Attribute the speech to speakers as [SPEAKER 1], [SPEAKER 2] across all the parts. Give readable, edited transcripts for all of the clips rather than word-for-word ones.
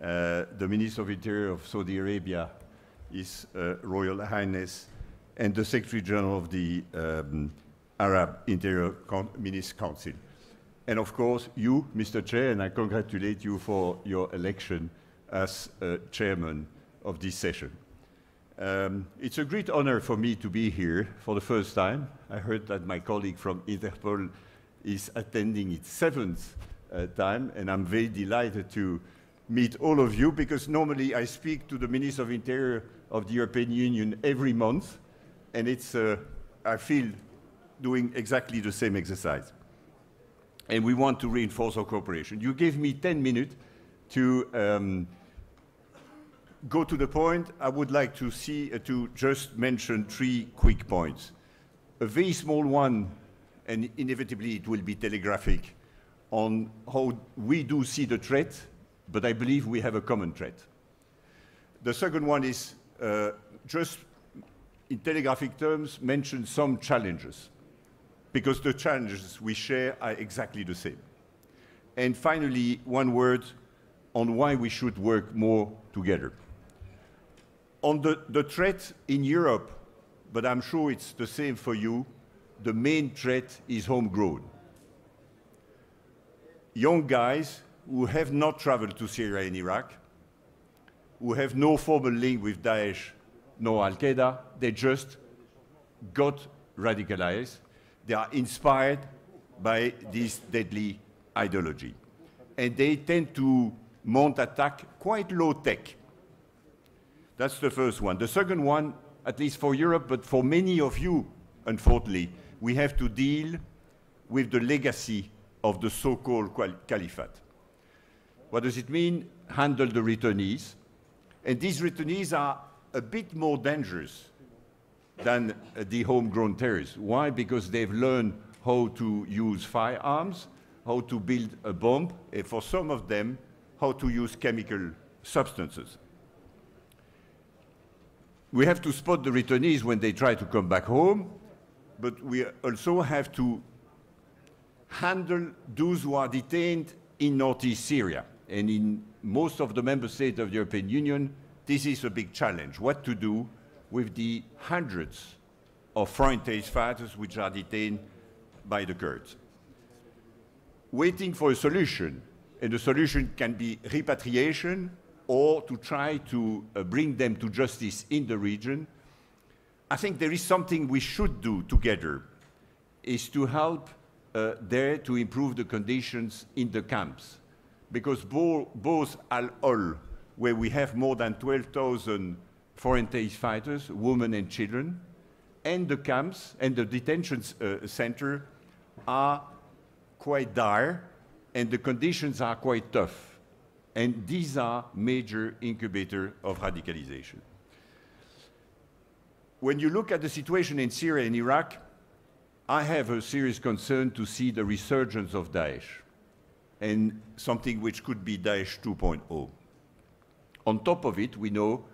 [SPEAKER 1] the Minister of Interior of Saudi Arabia, His Royal Highness, and the Secretary General of the Arab Interior Ministers Council. And of course, you, Mr. Chair, and I congratulate you for your election as chairman of this session. It's a great honor for me to be here for the first time. I heard that my colleague from Interpol is attending its 7th time, and I'm very delighted to meet all of you, because normally I speak to the Minister of Interior of the European Union every month, and it's, I feel, doing exactly the same exercise. And we want to reinforce our cooperation. You gave me 10 minutes to go to the point. I would like to just mention 3 quick points. A very small one, and inevitably it will be telegraphic, on how we do see the threat, but I believe we have a common threat. The second one is just in telegraphic terms, mention some challenges, because the challenges we share are exactly the same. And finally, one word on why we should work more together. On the threat in Europe, but I'm sure it's the same for you, the main threat is homegrown. Young guys who have not traveled to Syria and Iraq, who have no formal link with Daesh nor Al-Qaeda, they just got radicalized. They are inspired by this deadly ideology. And they tend to mount attack quite low-tech. That's the first one. The second one, at least for Europe, but for many of you, unfortunately, we have to deal with the legacy of the so-called caliphate. What does it mean? Handle the returnees. And these returnees are a bit more dangerous than the homegrown terrorists. Why? Because they've learned how to use firearms, how to build a bomb, and for some of them, how to use chemical substances. We have to spot the returnees when they try to come back home, but we also have to handle those who are detained in northeast Syria. And in most of the member states of the European Union, this is a big challenge. What to do with the hundreds of foreign terrorist fighters which are detained by the Kurds. Waiting for a solution, and the solution can be repatriation or to try to bring them to justice in the region. I think there is something we should do together, is to help there to improve the conditions in the camps. Because both Al-Hol, where we have more than 12,000 foreign terrorist fighters, women and children, and the camps and the detention center are quite dire, and the conditions are quite tough. And these are major incubators of radicalization. When you look at the situation in Syria and Iraq, I have a serious concern to see the resurgence of Daesh, and something which could be Daesh 2.0. On top of it, we know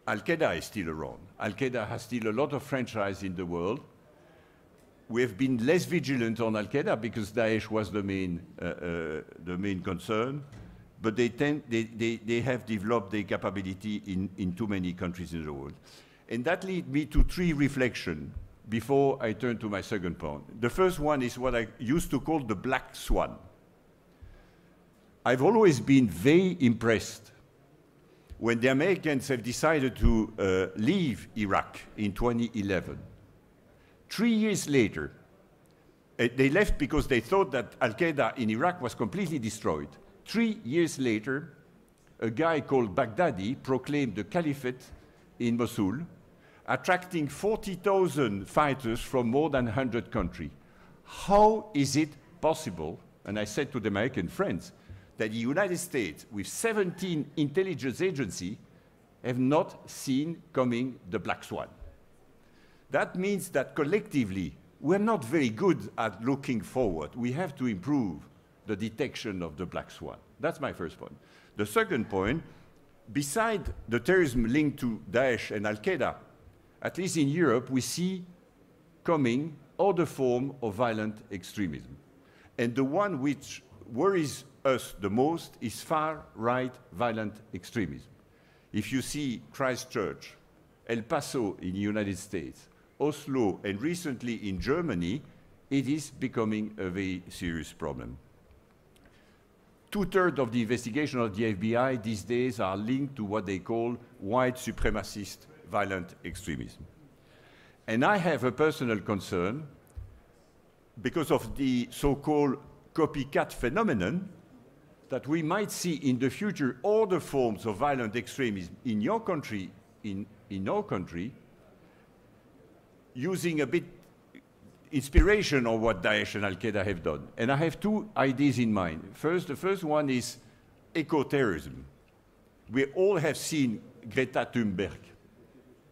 [SPEAKER 1] Al-Qaeda is still around. Al-Qaeda has still a lot of franchise in the world. We have been less vigilant on Al-Qaeda because Daesh was the main concern, but they have developed their capability in too many countries in the world. And that leads me to 3 reflections before I turn to my second point. The first one is what I used to call the black swan. I've always been very impressed when the Americans have decided to leave Iraq in 2011. 3 years later, they left because they thought that Al-Qaeda in Iraq was completely destroyed. 3 years later, a guy called Baghdadi proclaimed the caliphate in Mosul, attracting 40,000 fighters from more than 100 countries. How is it possible, and I said to the American friends, that the United States, with 17 intelligence agencies, have not seen coming the black swan? That means that collectively, we're not very good at looking forward. We have to improve the detection of the black swan. That's my first point. The second point, beside the terrorism linked to Daesh and Al-Qaeda, at least in Europe, we see coming other forms of violent extremism. And the one which worries us the most is far-right violent extremism. If you see Christchurch, El Paso in the United States, Oslo, and recently in Germany, it is becoming a very serious problem. 2/3 of the investigation of the FBI these days are linked to what they call white supremacist violent extremism. And I have a personal concern because of the so-called copycat phenomenon that we might see in the future other forms of violent extremism in your country, in our country, using a bit inspiration on what Daesh and Al-Qaeda have done. And I have two ideas in mind. The first one is eco-terrorism. We all have seen Greta Thunberg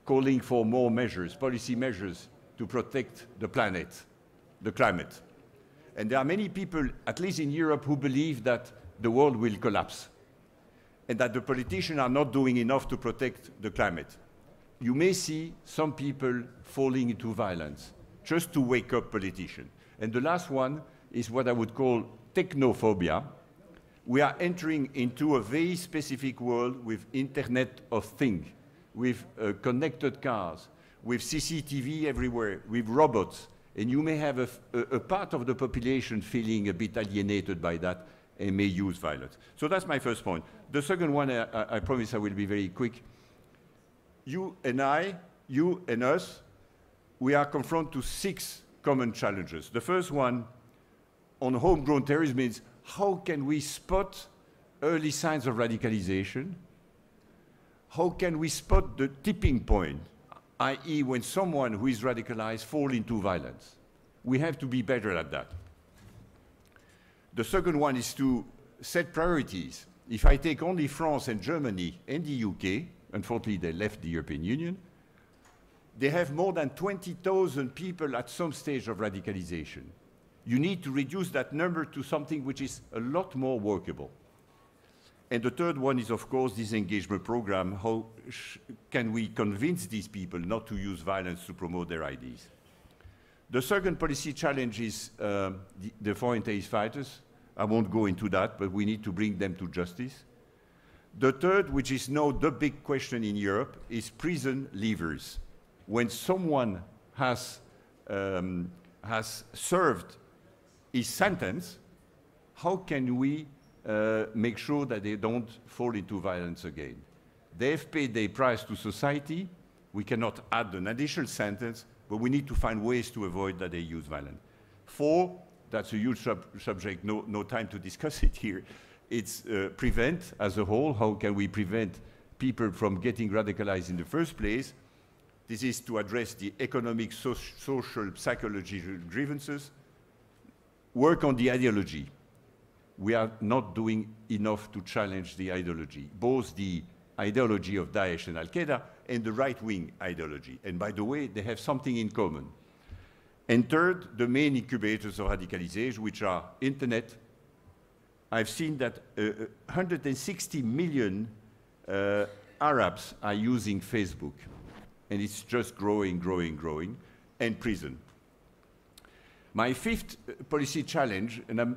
[SPEAKER 1] calling for more measures, policy measures, to protect the planet, the climate. And there are many people, at least in Europe, who believe that the world will collapse and that the politicians are not doing enough to protect the climate. You may see some people falling into violence just to wake up politicians. And the last one is what I would call technophobia. We are entering into a very specific world with Internet of Things, with connected cars, with CCTV everywhere, with robots. And you may have a part of the population feeling a bit alienated by that and may use violence. So that's my first point. The second one, I promise I will be very quick. You and I, you and us, we are confronted to 6 common challenges. The first one on homegrown terrorism is how can we spot early signs of radicalization? How can we spot the tipping point, i.e. when someone who is radicalized falls into violence? We have to be better at that. The second one is to set priorities. If I take only France and Germany and the UK, unfortunately they left the European Union, they have more than 20,000 people at some stage of radicalization. You need to reduce that number to something which is a lot more workable. And the third one is, of course, this engagement program. How can we convince these people not to use violence to promote their ideas? The second policy challenge is the foreign terrorist fighters. I won't go into that, but we need to bring them to justice. The third, which is now the big question in Europe, is prison leavers. When someone has served his sentence, how can we make sure that they don't fall into violence again? They have paid their price to society. We cannot add an additional sentence, but we need to find ways to avoid that they use violence. 4, that's a huge subject, no time to discuss it here. It's prevent as a whole. How can we prevent people from getting radicalized in the first place? This is to address the economic, social, psychological grievances. Work on the ideology. We are not doing enough to challenge the ideology, both the ideology of Daesh and Al-Qaeda and the right-wing ideology. And by the way, they have something in common. And third, the main incubators of radicalization, which are internet. I've seen that 160 million Arabs are using Facebook. And it's just growing, and prison. My 5th policy challenge, and I'm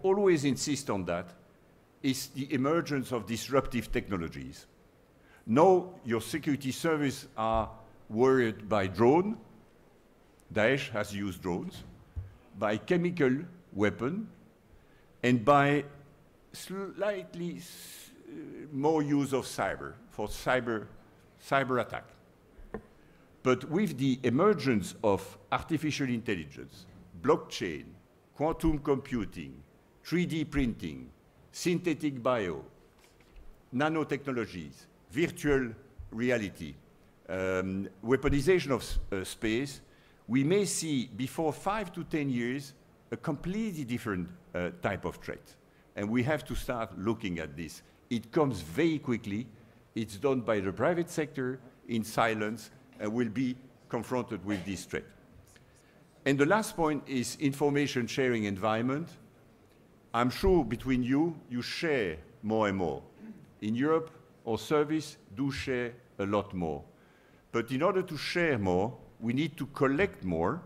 [SPEAKER 1] always insist on that, is the emergence of disruptive technologies. Now your security services are worried by drone. Daesh has used drones, by chemical weapon, and by slightly more use of cyber, for cyber attack. But with the emergence of artificial intelligence, blockchain, quantum computing, 3D printing, synthetic bio, nanotechnologies, virtual reality, weaponization of space, we may see before 5 to 10 years a completely different type of threat. And we have to start looking at this. It comes very quickly. It's done by the private sector in silence and will be confronted with this threat. And the last point is information sharing environment. I'm sure between you share more and more. In Europe, our service do share a lot more. But in order to share more, we need to collect more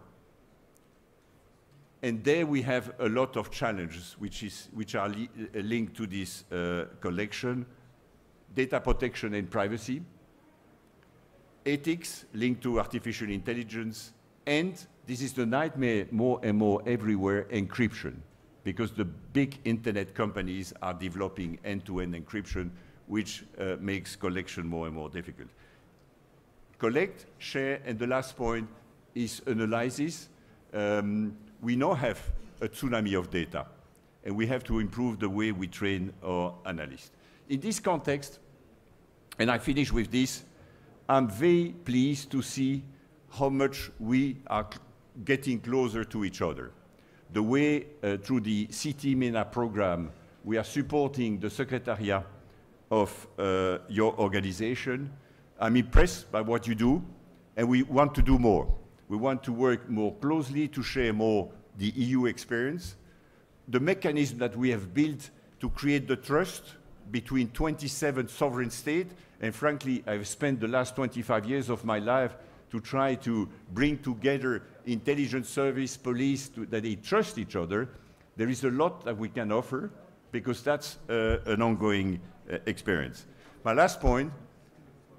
[SPEAKER 1] And there we have a lot of challenges which are linked to this collection: data protection and privacy, ethics linked to artificial intelligence, and this is the nightmare more and more everywhere, encryption, because the big internet companies are developing end-to-end encryption, which makes collection more and more difficult. Collect, share, and the last point is analysis. We now have a tsunami of data, and we have to improve the way we train our analysts. In this context, and I finish with this, I'm very pleased to see how much we are getting closer to each other. The way through the CT-MENA program, we are supporting the Secretariat of your organization. I'm impressed by what you do, and we want to do more. We want to work more closely to share more the EU experience. The mechanism that we have built to create the trust between 27 sovereign states, and frankly, I've spent the last 25 years of my life to try to bring together intelligence service, police, that they trust each other. There is a lot that we can offer, because that's an ongoing experience. My last point,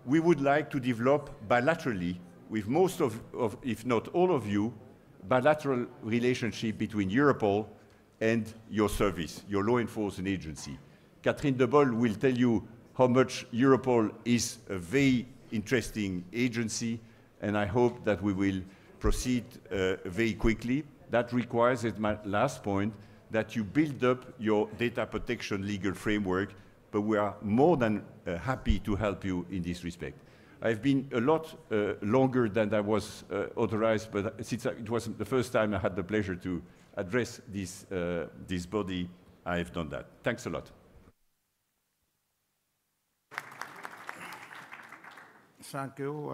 [SPEAKER 1] we would like to develop bilaterally with most of, if not all of you, bilateral relationship between Europol and your service, your law enforcement agency. Catherine Debol will tell you how much Europol is a very interesting agency, and I hope that we will proceed very quickly. That requires, as my last point, that you build up your data protection legal framework, but we are more than happy to help you in this respect. I've been a lot longer than I was authorized, but since it was the first time I had the pleasure to address this body, I've done that. Thanks a lot.
[SPEAKER 2] Thank you.